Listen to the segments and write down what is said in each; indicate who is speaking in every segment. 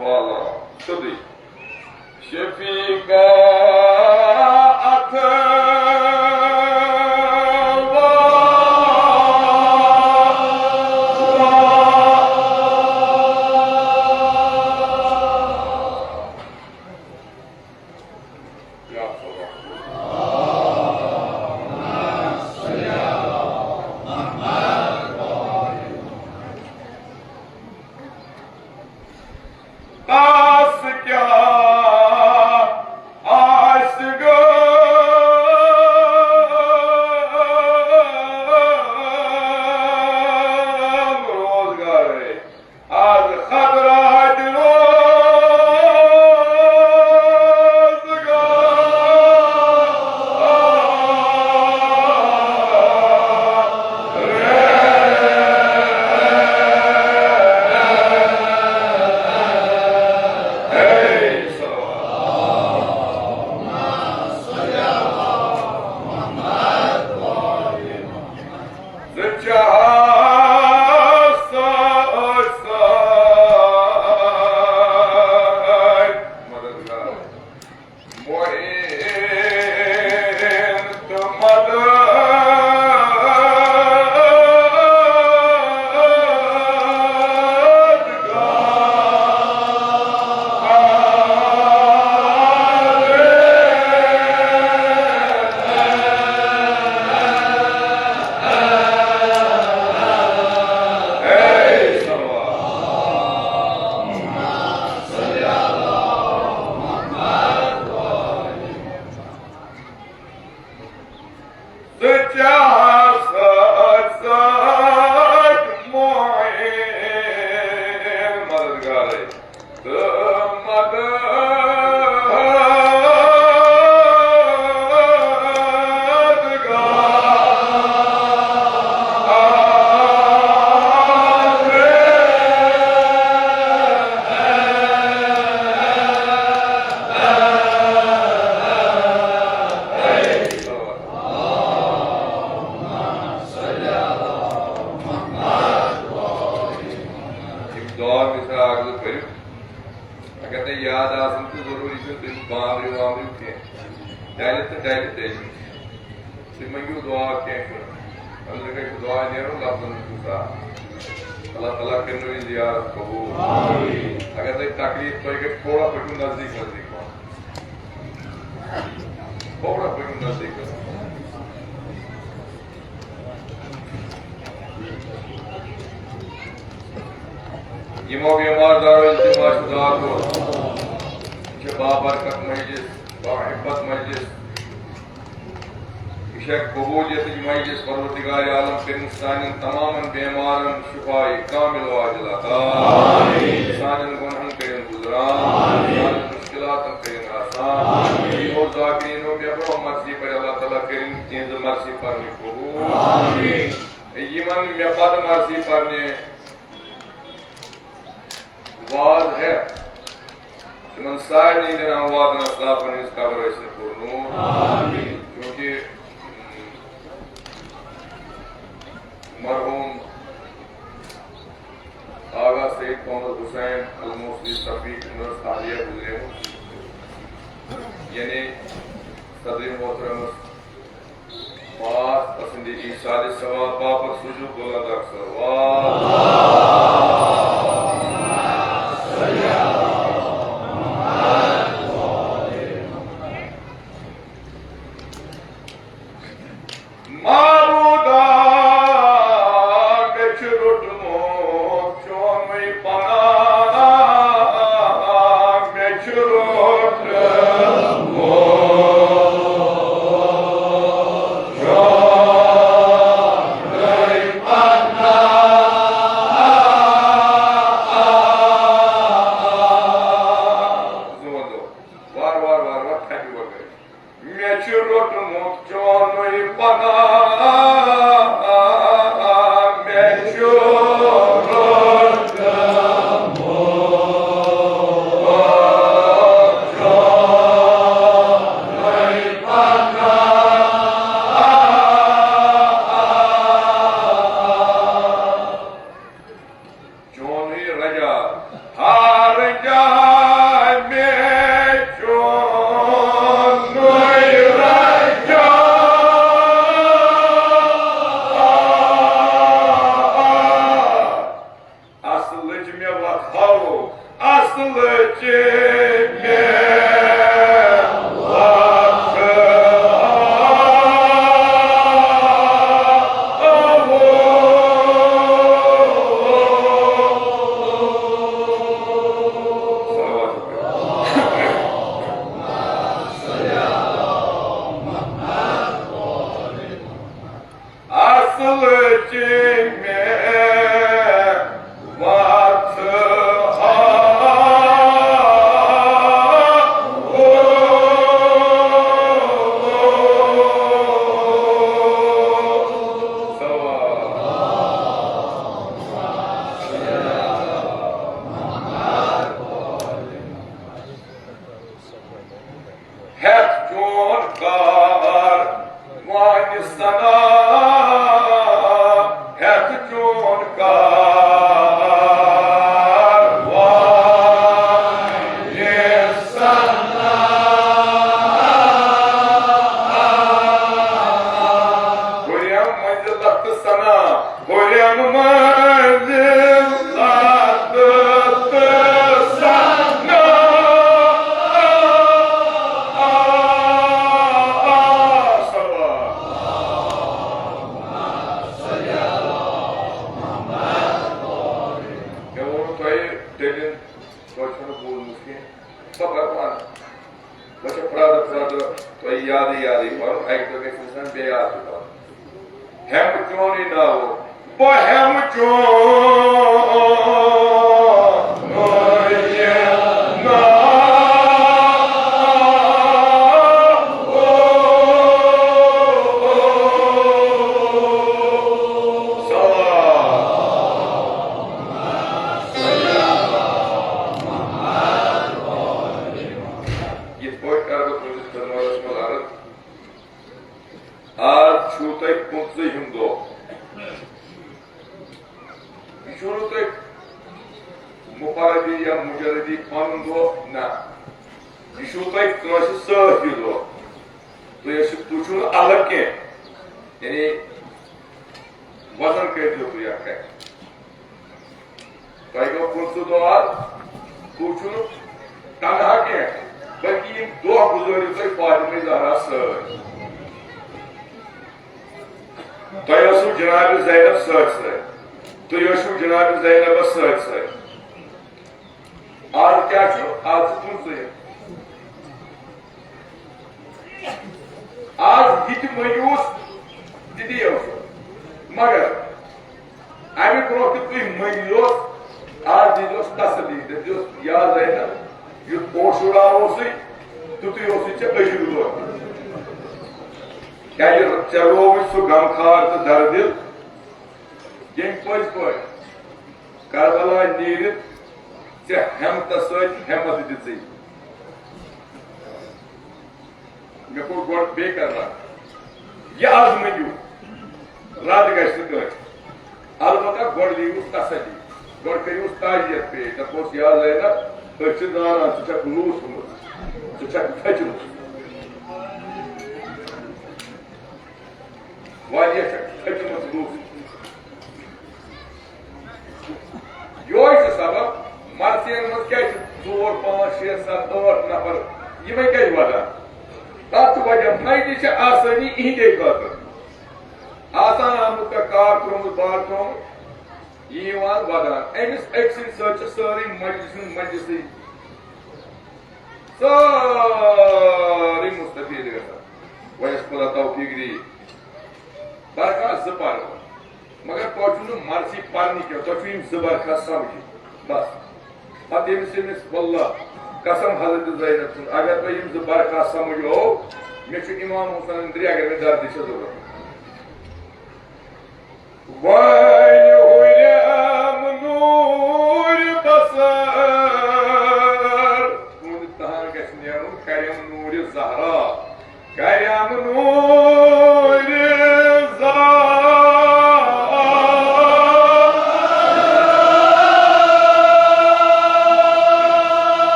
Speaker 1: वाला सदी Shafiqa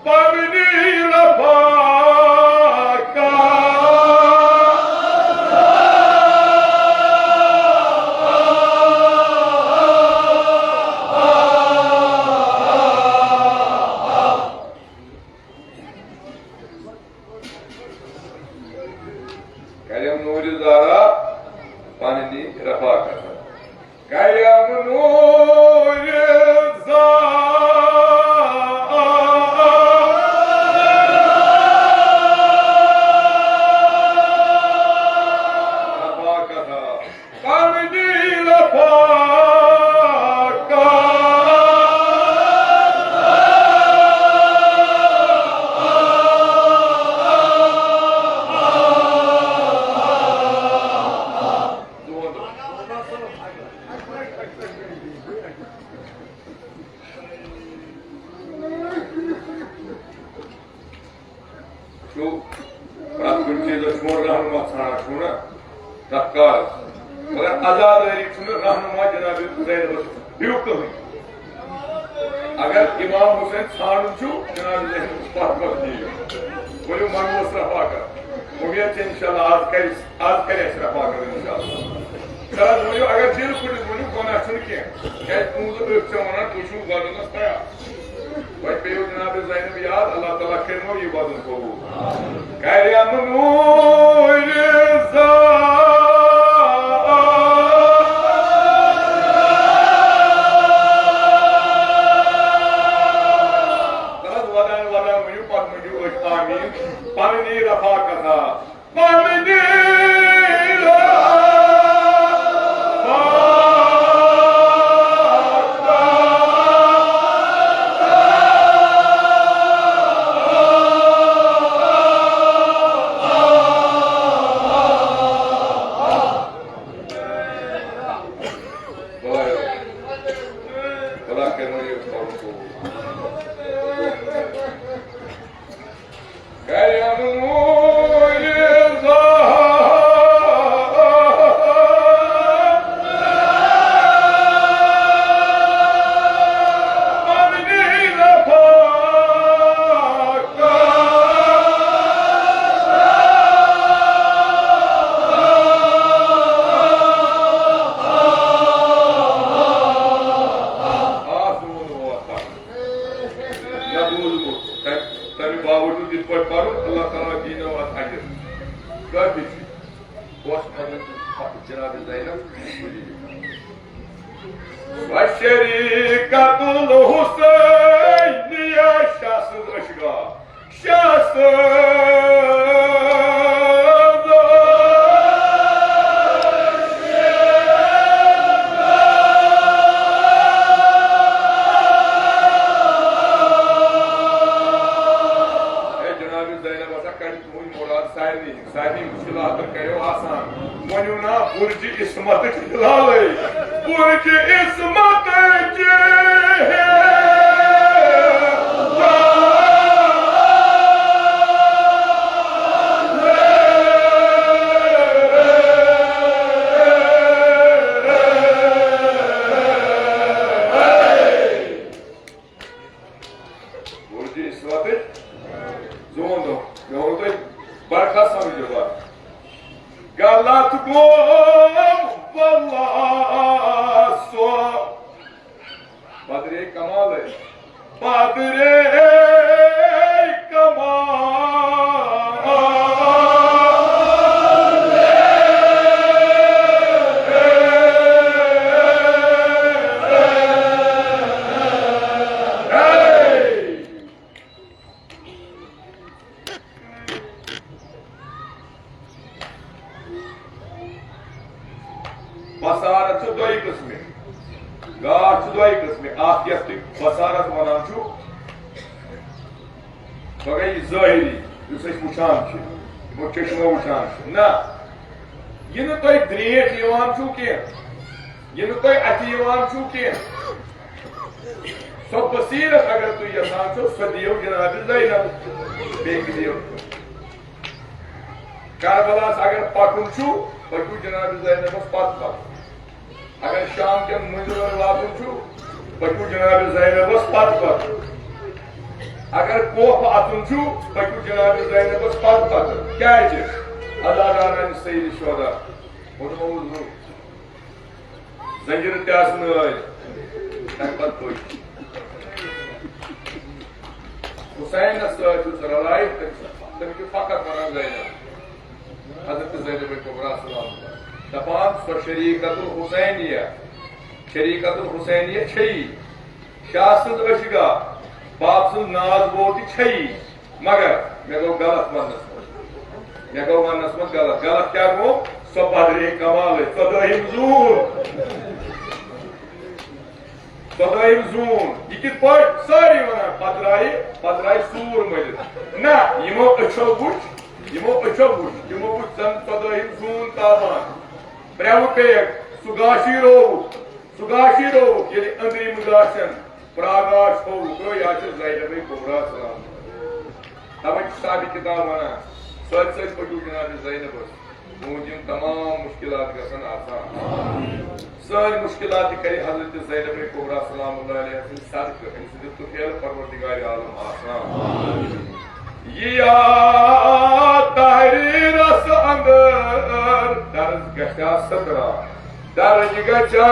Speaker 1: Bamini la Paca Thane छूना तत्काल मगर आजादारी छूना रहनुमा जनाब ज़ैनब बियुक्त हुई अगर इमाम हुसैन छाणु छु जनाब ज़ैनब पाक मत दियो बोलो मन रफा कर उम्मीद है इंशाल्लाह आज करे रफा कर इंशाल्लाह चला बोलो अगर दिल कुछ बोलो कोना छुन के क्या तुम तो एक चमना तुझू गाना पाया भाई पे जनाब ज़ैनब याद अल्लाह ताला करनो ये बातों को करियम नूर ज़ा पानी रफा कथा पानी तुम तमाम मुश्किलात गसन आसान सारी मुश्किलात करे हजरत ज़ैनब कुबरा सलामुल्लाह अलैहा सदक़ इस तुफैल परवरदिगार आलम आसान या तहरीर अस अंदर दर्ज गशा सदरा दर्ज गशा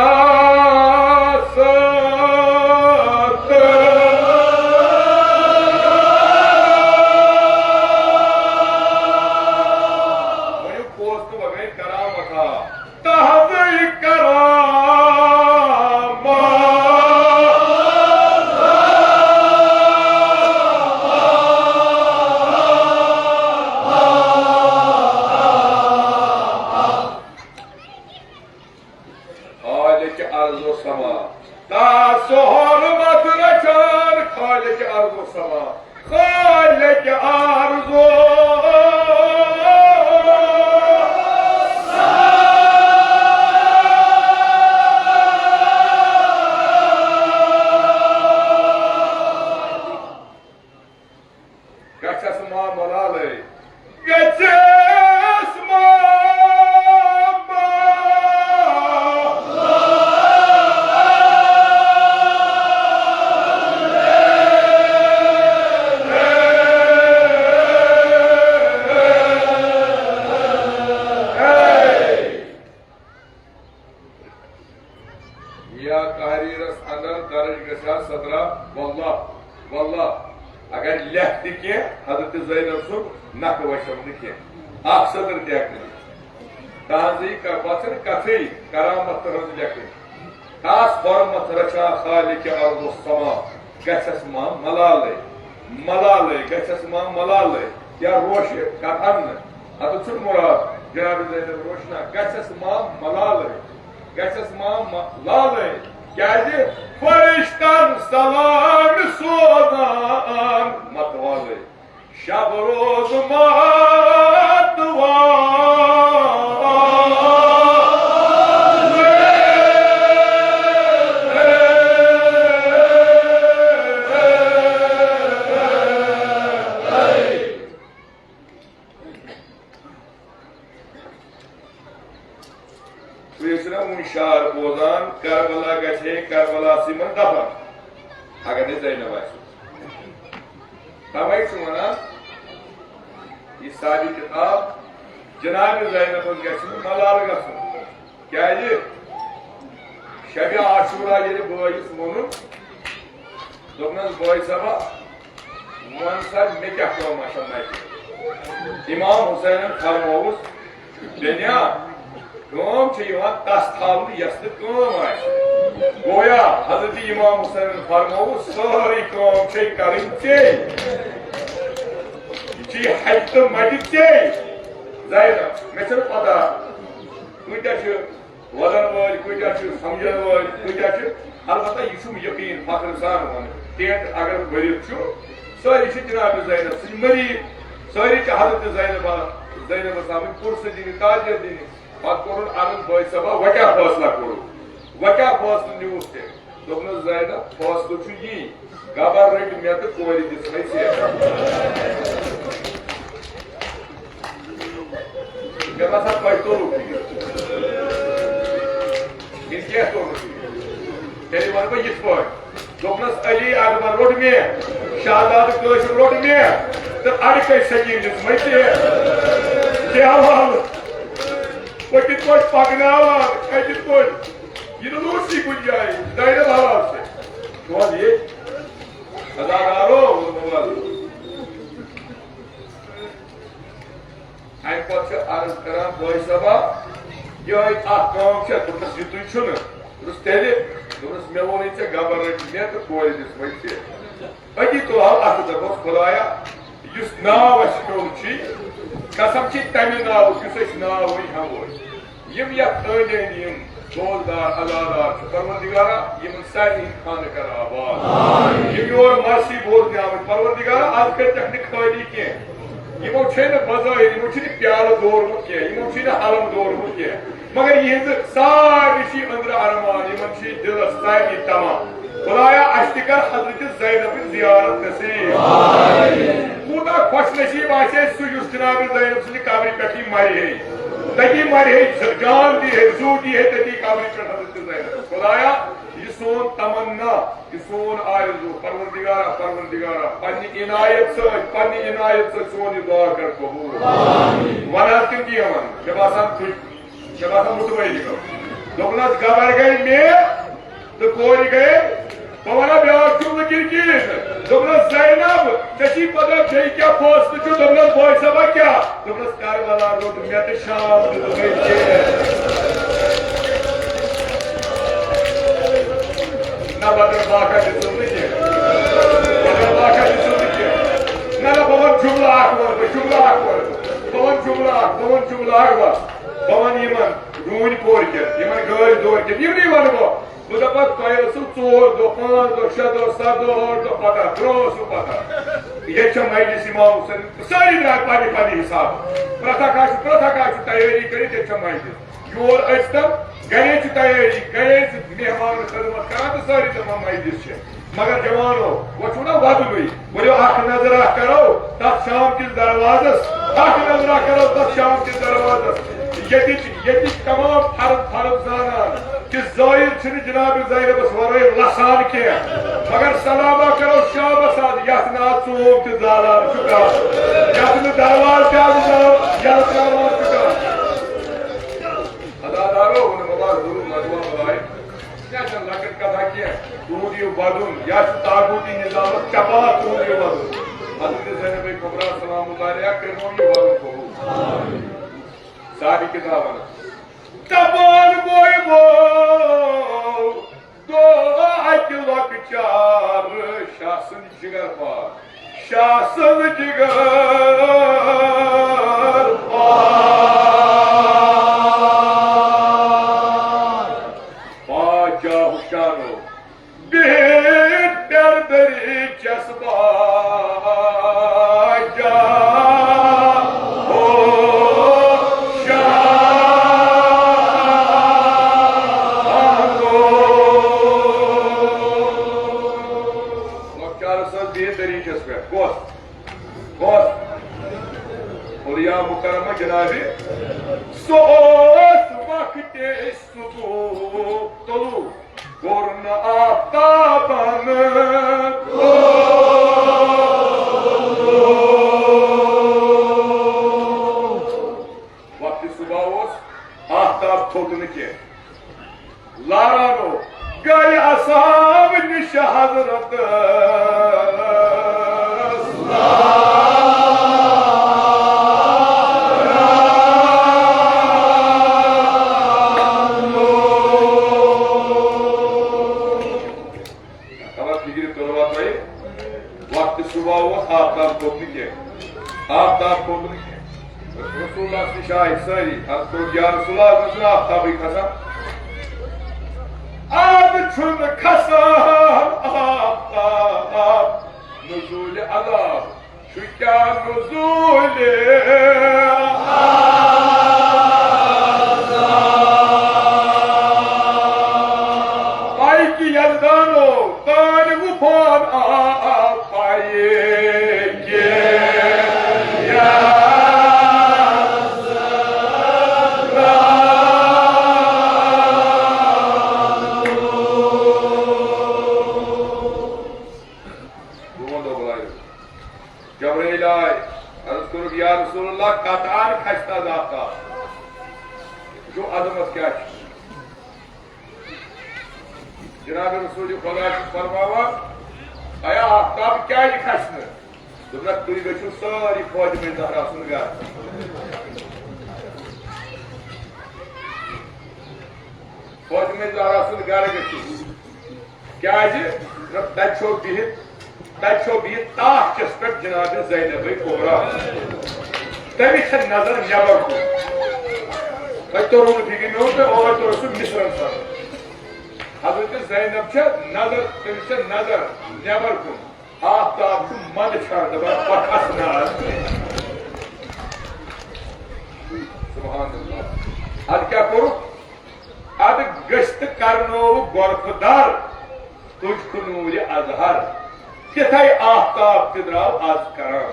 Speaker 2: मगर ये सारी अंदर अरमान दिल तमाम खुदाया अश्तिकर हजरत ज़ैनब ज़ियारत नसीब कूता खुश नसीब आसे सह जनाब ज़ैनब सद कब्र पे मरे तकी मरे जान दी है जू दी है तकी काबरी पे हजरत ज़ैनब खुदाया ये सोन तमन्ना ये सोन आरज़ू परवरदिगारा पन्नी इनायत से सोन दुआ कर कबूल आमीन वना की हमन जब आसान मुतमईन गो दोगनस गबर गए में तो कोई गए पवना ब्याह चुन किरकिर दोगनस ज़ैनब तशी पता छे क्या पोस्ट जो दोगनस बॉय सबा क्या दोगनस कारवाला रोड में ते शाम तो गए ना बदर बाका de सुनते बदर बाका de सुनते ना पवन जुमला अकबर पवन जुमला अकबर पवन यमन रूनी पोर के यमन गल दौर के यमनी वनो bu da bak kayası çoğurdu, panardı, şadır, sadır, pata, drosu pata. Geçen meclis imamı senin, sayılar pani hesabı. Prata karşı tayari kari geçen meclis. Yol açtım, gayeç tayari, gayeç mehmanı sarılmak karandı sarı tamam meclis şey. Magar जवानो वो छोड़ा वादु हुई बोले आंख नजर करो तब शाम की दरवाज़स आंख नजर करो तब शाम की दरवाज़स ये तमाम फर्क जाना कि ज़ाहिर छिन जनाब ज़ैनब वरे लसान के मगर सलामा करो शाबाश यथ ना चोम ते जालान चुका यथ न दरवाज जाल यथ दरवाज चुका अदादारो उन नमाज जरूर मजवा बुलाए क्या चल लकत कथा किया दूदियो बदुन या तागूती निजाम चबा दूदियो बदुन हजरत ज़ैनब कुबरा सलामुल्लाह अलैहा करनो ये बदुन को आमीन सारी किताब तबान बोय बो दो आके लकचार शासन जिगर पार शासन जिगर पाजा हुशानो बेट दरदरी चस्बा जा जनाबे सोस वक्त तलु गोरन आफ्ताबन वक्त सुबह आफ्ताब थोतन के लारानो गए असाब निश हजरत Ruhullah şahit Syed hatta ya Ruhullah nasıl aftabı kasam adı çün kasam aftab nuzul Allah şükran nuzul Allah ay ki yerdan o tane bu pan apaye या रसूलुल्लाह कतार खस्ता जाता जो अजमत क्या है जनाब रसूल खुदा फरमावा आया आफ्ताब क्या ही खस्न तुमने तुई गछु सारी फौज में जहरा सुन गया फौज में जहरा सुन गया गछु क्या है रब दछो बिहित ताश के स्पेक्ट जनाब ज़ैनब कुबरा तभी से नजर नबर को तो रूल फिक्र में होते और तो रसूल मिश्रण सर हजरत ज़ैनब से नजर तभी से नजर नबर को आफ्ताब को मन छाड़ दबा पखास ना सुभान अल्लाह आज क्या करो आज गश्त करनो गोरखदार तुझको नूर अजहर किथाई आफ्ताब तिद्राव आज करान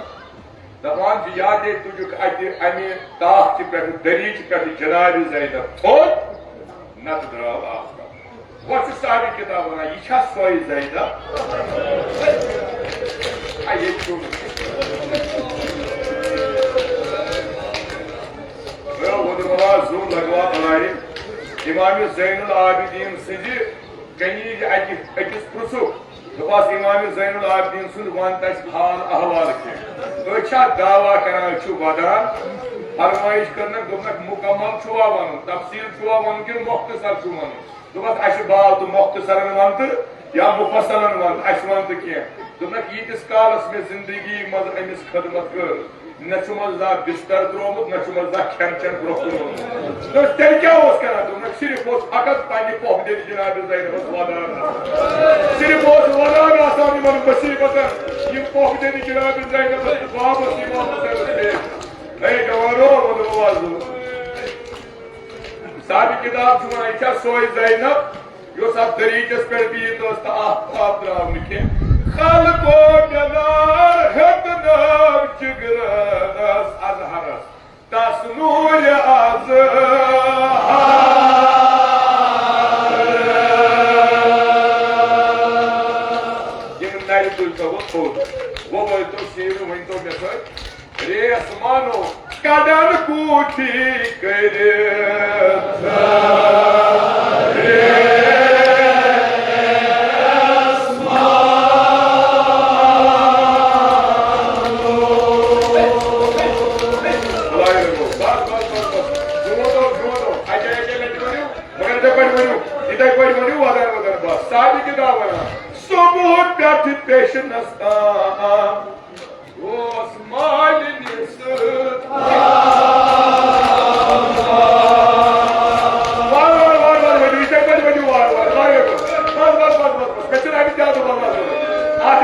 Speaker 1: दपान यादे तुझुक अमे ताख पे दरीच पे जनाब ज़ैनब थोत नत द्राव आफता वह सारी किताब वन यह सोई ज़ैनब ये जूम लगवा बनाए इमाम ज़ैनुल आबिदीन सजी कनीज अकिस पुसुक दोपास इमाम ज़ैनुल आबिदीन सुन वन तस हाल अहवाल के अच्छा दावा करान वदान फरमाइश करना दोनक मुकम्मल छुआ वन तफसील छुआ वन कि मुख्तसर छु वन दोपास अश बाव तो मुख्तसरन वन तो या मुफस्सलन वन अश वन तो कह दोनक यीतिस कालस में जिंदगी मज अमिस खदमत कर न जा बिस्तर त्रोमुत न जा खेन चेन ब्रोह तो तेल क्या करान दोनक सिर्फ फकत पे पोह दे जनाब ज़ैनबस वदान सिर्फ वदान आसान इन मुसीबत यम पोह दे जनाब ज़ैनबस बाबस इमाम जवानो सारी किताब वन सोई ज़ैनब योस अब दरीचस पे बीत आप द्राव कह खल को जनार हकदार जिगरस अजहरस तस्नूर आज यम नारी तुल तो वो तो शेर वन तो मे रेस मानो कदर कूठी कर सारी किताब सुबह पेट पेशन ओस मालिनिस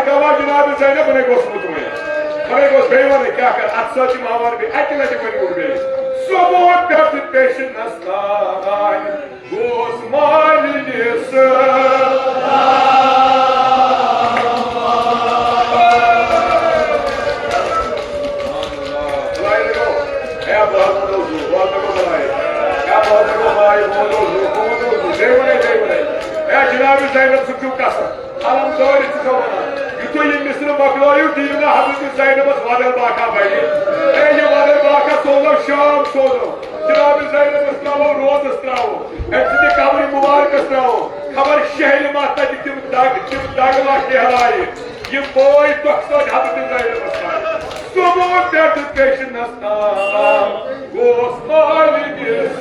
Speaker 1: गवा जनाब ज़ैनब बने गोसमुत में बने गोस बेवन क्या कर अक्सर मावर भी अकेले बने उड़ गए सुबह पेट पेशन गोस मालिनिस जनाब ज़ैनब सू कसम अलम दौर युतु यह मिसर मकलो दीना हजरत ज़ैनबस वदल बाका बने ये वदल बाका सोलो शाम सोलो जनाब ज़ैनबस त्रावो रोजस त्रावो अमि कबर मुबारकस त्रावो खबर शहर माता तिम दागवा कहलाए यह बोय तोह हजरत ज़ैनबस सुबह पे पेशन गोस मालिनिस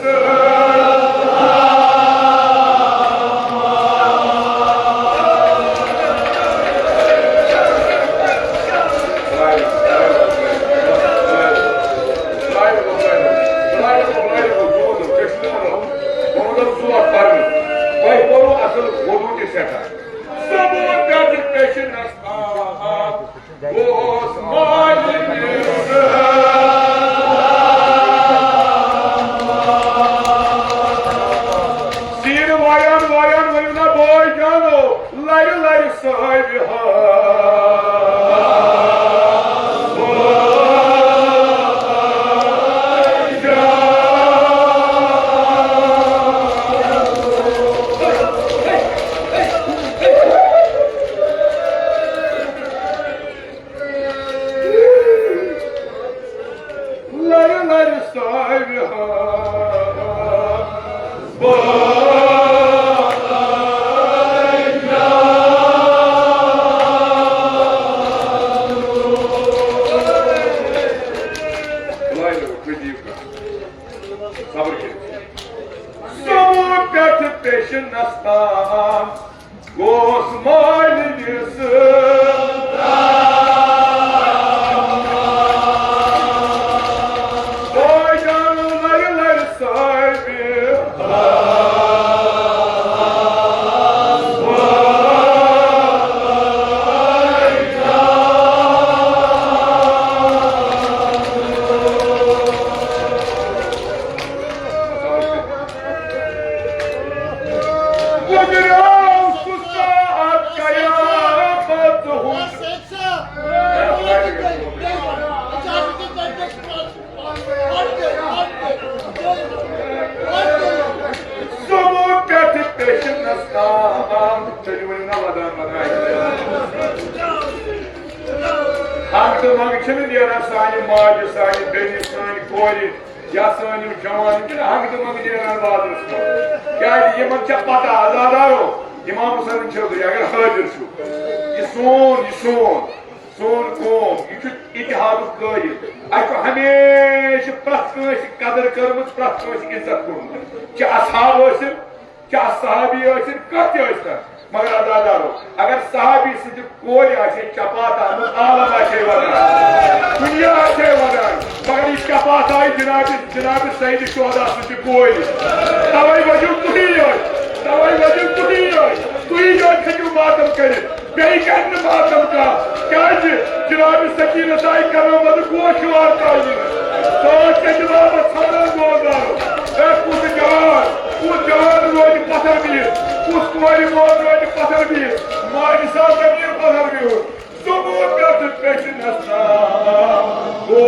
Speaker 2: छुट्टी नेरान सानि माजि सानि बेनि सानि कोरि या सानि जवान कि हंग मंग नेरान बादरस मं क्या यमन छ पता आजादारो इमाम हुसैन चौधरी अगर हाजिर छु ये सोन कौम यह इतिहाद कायल अ हमेशा प्रत कदर कर्म प्रत इज्जत कोर्मुत असहाब क्या सहाबी कत मगर अदादारो अगर सहाबी सद कोर चपात आलम वदान दुनिया वदान मगर यह चपात आई जनाब सईद शोहदा सद कोर तवे वजू तुही खिचू मातम कर मातम का क्या जनाब सकीनत आई करो मत गोशवार जनाब कुछ जवान रोज पत्थर भी कुछ कोई मोद रोज पत्थर भी मानी साहब जमीन पत्थर भी हो सबूत कर पेश नस्ता वो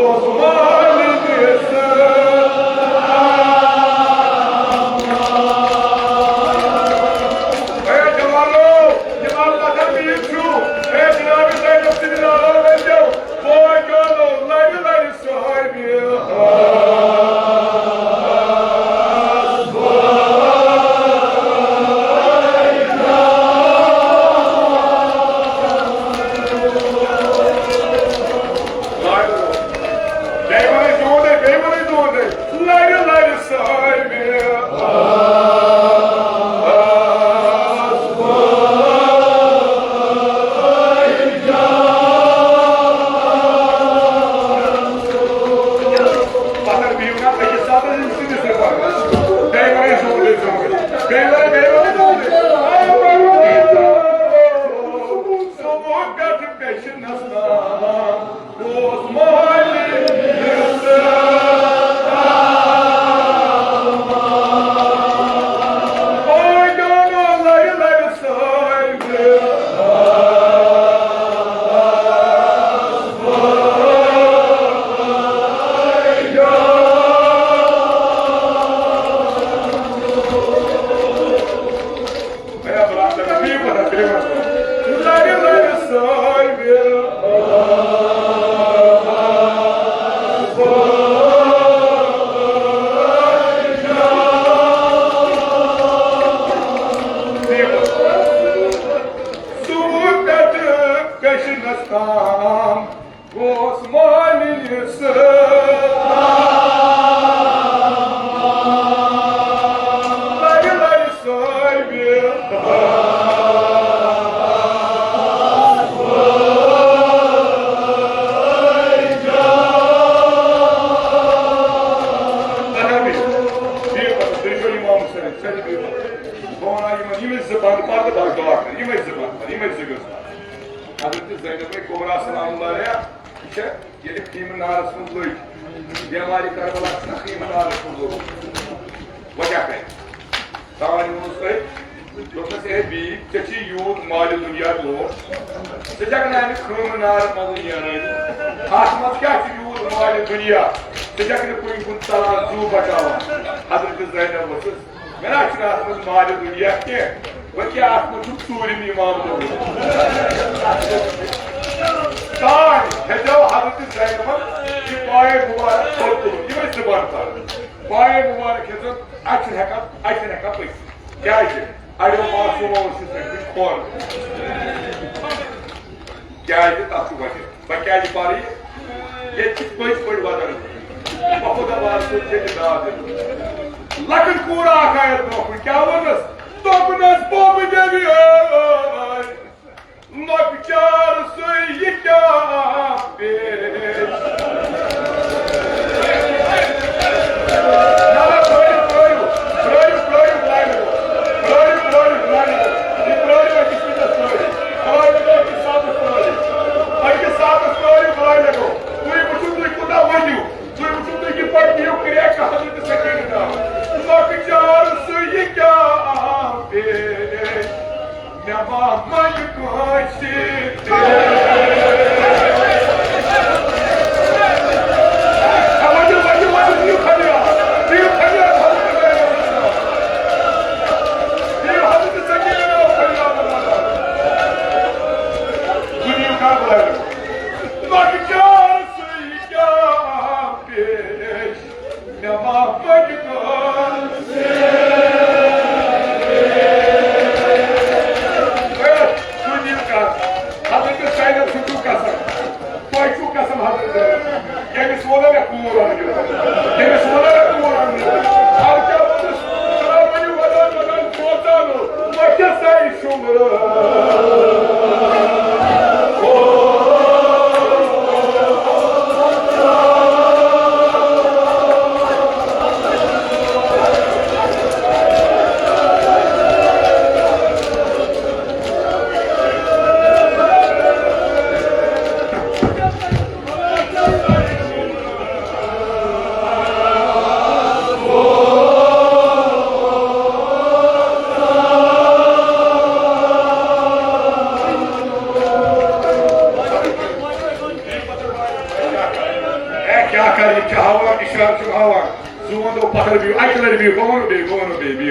Speaker 2: क्या कर हवा इशार हवा सुनो पकड़ भी अकल भी बोनो भी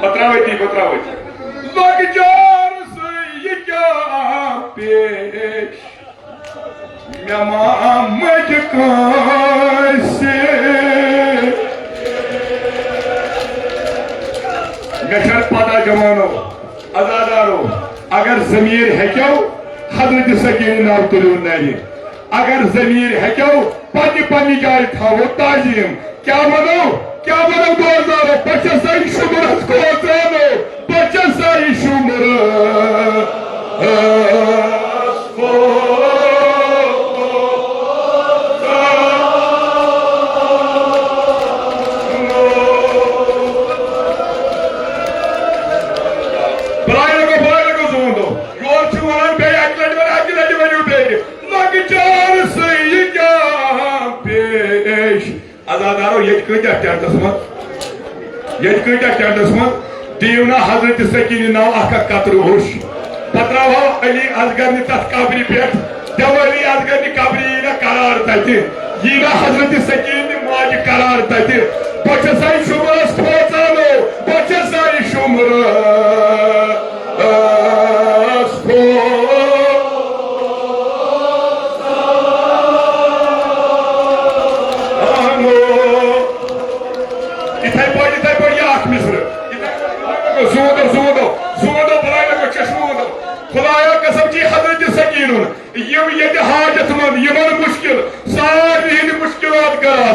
Speaker 2: पत्रावती लग से ये क्या पेश मज से मेर पता जवानो अजादारो अगर जमीर हेक्यो हजरत सकीर नाव तुलो नरी अगर जमीर हेक्यो पन्नी जाय थावो ताजीम क्या बनो 2000 पचासाई शुमर को जानो 50 शुमर टेंटस मत दीवना हजरत सकीन नाव कतर होश पत्राव अली असगर तथ कबरी पे दवली असगर कबरी ना करार तथि यीना हजरत सकीन माज करार तथि बचसाई शुमरस खोचानो बचसाई शुमर खुदाया कसम की हजरत सकीन ये हाजतमंद यमन मुश्किल सारी मुश्किलात करा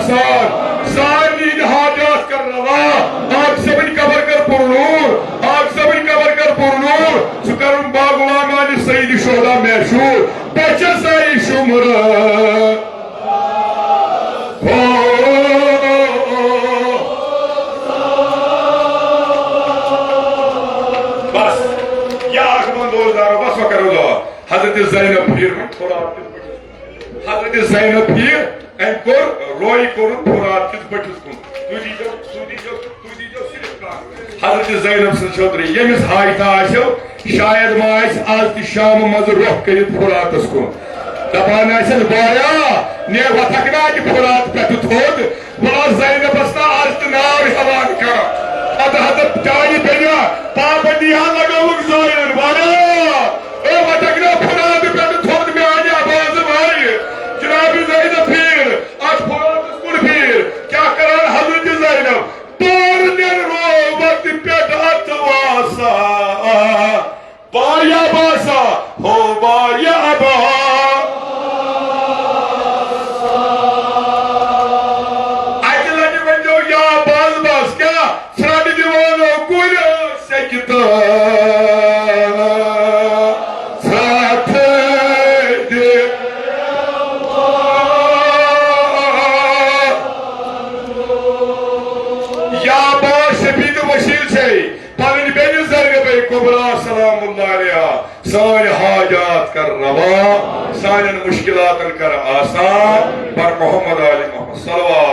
Speaker 2: सारी हाजत कर रवा आप सबन कबर कर पुरनूर सुकर बागवान सईद शोदा महशूर बच्चा सारी शुमर हजरत ज़ैनब पीर हजरत ज़ैनब पीर एंकोर रोई कोर फुरात किस बटिस कुन तू दीजो हजरत ज़ैनब सन चौधरी यमिस हायता आशो शायद मा आज ति शाम मज रोह करित फुरातस कुन दपान आसन बाया ने वथकना कि फुरात पे थोद बला ज़ैनबस ना आज ति नाव हवान कर हजरत जानी बेना पाबंदी हां लगावक ज़ायन बाया ओ वटकना फुरात पे थोद में आने आवाज भाई जनाब ज़ैनब पीर आज फुरात स्कूल पीर क्या करा हजरत ज़ैनब तोर ने रो वक्त पे अतवासा बाया बासा हो बाया बा अजला ने बंदो या बाज बास क्या फ्रड दीवानो कुल सकता सारे हाजात कर रवा सारे मुश्किलात कर आसान पर मोहम्मद अली मोहम्मद सल्लल्लाहु